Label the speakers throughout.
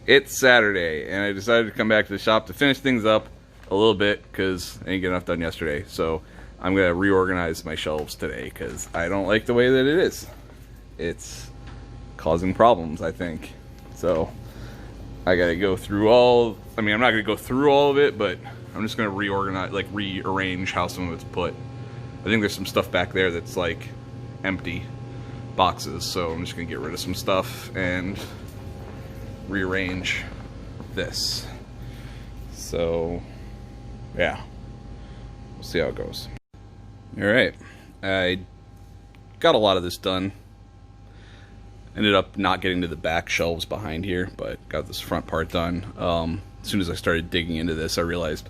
Speaker 1: It's Saturday, and I decided to come back to the shop to finish things up a little bit because I didn't get enough done yesterday. So I'm going to reorganize my shelves today because I don't like the way that it is. It's causing problems, I think. So I got to go through all... I mean, I'm not going to go through all of it, but I'm just going to reorganize, like rearrange how some of it's put. I think there's some stuff back there that's like empty boxes, so I'm just going to get rid of some stuff and rearrange this. So yeah, we'll see how it goes. Alright, I got a lot of this done. Ended up not getting to the back shelves behind here, but got this front part done. As soon as I started digging into this, I realized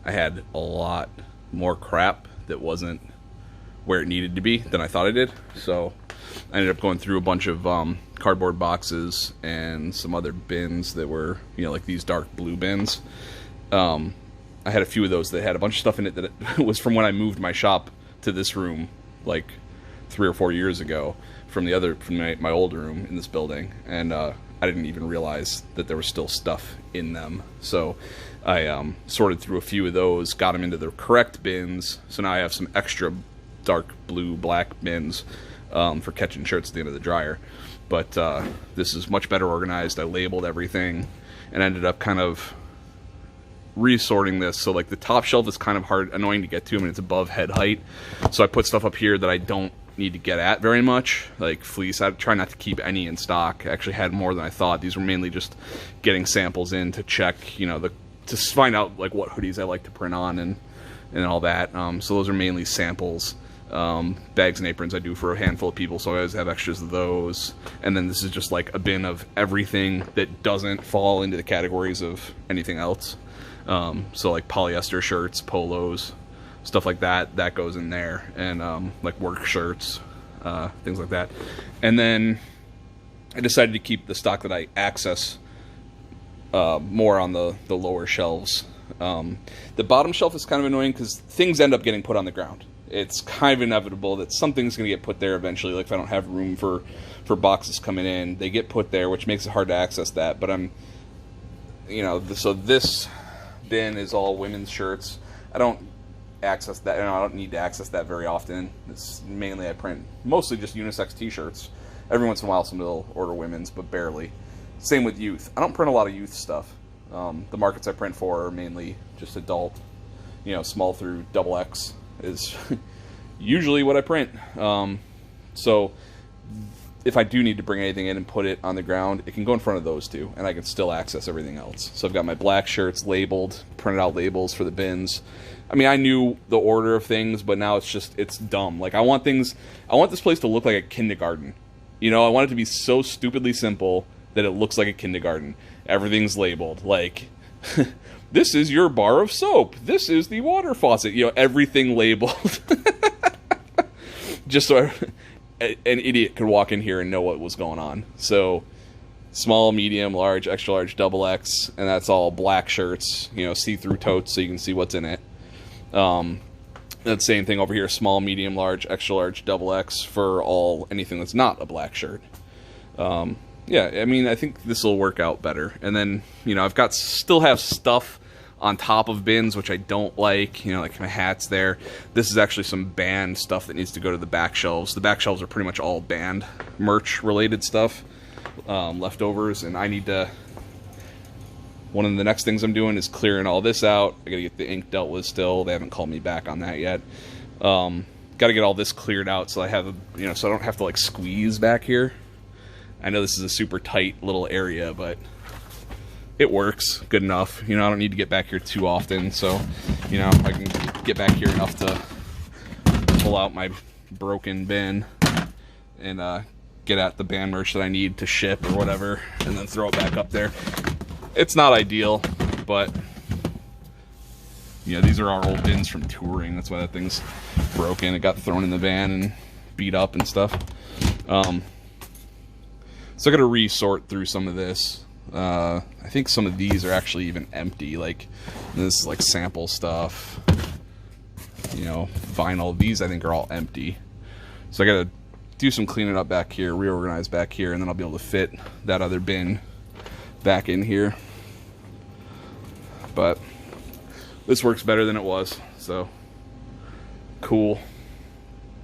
Speaker 1: I had a lot more crap that wasn't where it needed to be than I thought I did. So I ended up going through a bunch of cardboard boxes and some other bins that were, you know, like these dark blue bins. I had a few of those that had a bunch of stuff in it that was from when I moved my shop to this room like 3 or 4 years ago from my old room in this building, and I didn't even realize that there was still stuff in them. So I sorted through a few of those, got them into the correct bins, so now I have some extra dark blue black bins for catching shirts at the end of the dryer. But this is much better organized. I labeled everything and ended up kind of resorting this. So like the top shelf is kind of annoying to get to. I mean, it's above head height, so I put stuff up here that I don't need to get at very much, like fleece. I try not to keep any in stock. I actually had more than I thought. These were mainly just getting samples in to check, you know, to find out like what hoodies I like to print on and all that. So those are mainly samples. Bags and aprons I do for a handful of people, so I always have extras of those. And then this is just like a bin of everything that doesn't fall into the categories of anything else. So like polyester shirts, polos, stuff like that goes in there, and like work shirts, things like that. And then I decided to keep the stock that I access more on the lower shelves. The bottom shelf is kind of annoying because things end up getting put on the ground. It's kind of inevitable that something's going to get put there eventually. Like if I don't have room for boxes coming in, they get put there, which makes it hard to access that. But I'm, you know, so this bin is all women's shirts. I don't access that. You know, I don't need to access that very often. It's mainly I print mostly just unisex t-shirts. Every once in a while somebody will order women's, but barely. Same with youth. I don't print a lot of youth stuff. The markets I print for are mainly just adult, you know, small through XX is usually what I print. So if I do need to bring anything in and put it on the ground, it can go in front of those two, and I can still access everything else. So I've got my black shirts labeled, printed out labels for the bins. I mean, I knew the order of things, but now it's dumb. Like I want this place to look like a kindergarten. You know, I want it to be so stupidly simple that it looks like a kindergarten. Everything's labeled. Like, this is your bar of soap. This is the water faucet. You know, everything labeled. Just so an idiot could walk in here and know what was going on. So, small, medium, large, extra large, double X, and that's all black shirts. You know, see-through totes so you can see what's in it. That same thing over here, small, medium, large, extra large, double X for anything that's not a black shirt. Yeah, I mean, I think this will work out better. And then, you know, still have stuff on top of bins, which I don't like, you know, like my hats there. This is actually some band stuff that needs to go to the back shelves. The back shelves are pretty much all band merch related stuff, leftovers, and I need to... One of the next things I'm doing is clearing all this out. I gotta get the ink dealt with still. They haven't called me back on that yet. Gotta get all this cleared out so I have, you know, so I don't have to like squeeze back here. I know this is a super tight little area, but it works good enough. You know, I don't need to get back here too often, so, you know, I can get back here enough to pull out my broken bin and get at the band merch that I need to ship or whatever, and then throw it back up there. It's not ideal, but, you know, these are our old bins from touring. That's why that thing's broken. It got thrown in the van and beat up and stuff. So I got to resort through some of this. I think some of these are actually even empty. Like, this is like sample stuff. You know, vinyl. These I think are all empty. So I got to do some cleaning up back here, reorganize back here, and then I'll be able to fit that other bin back in here. But this works better than it was, so cool.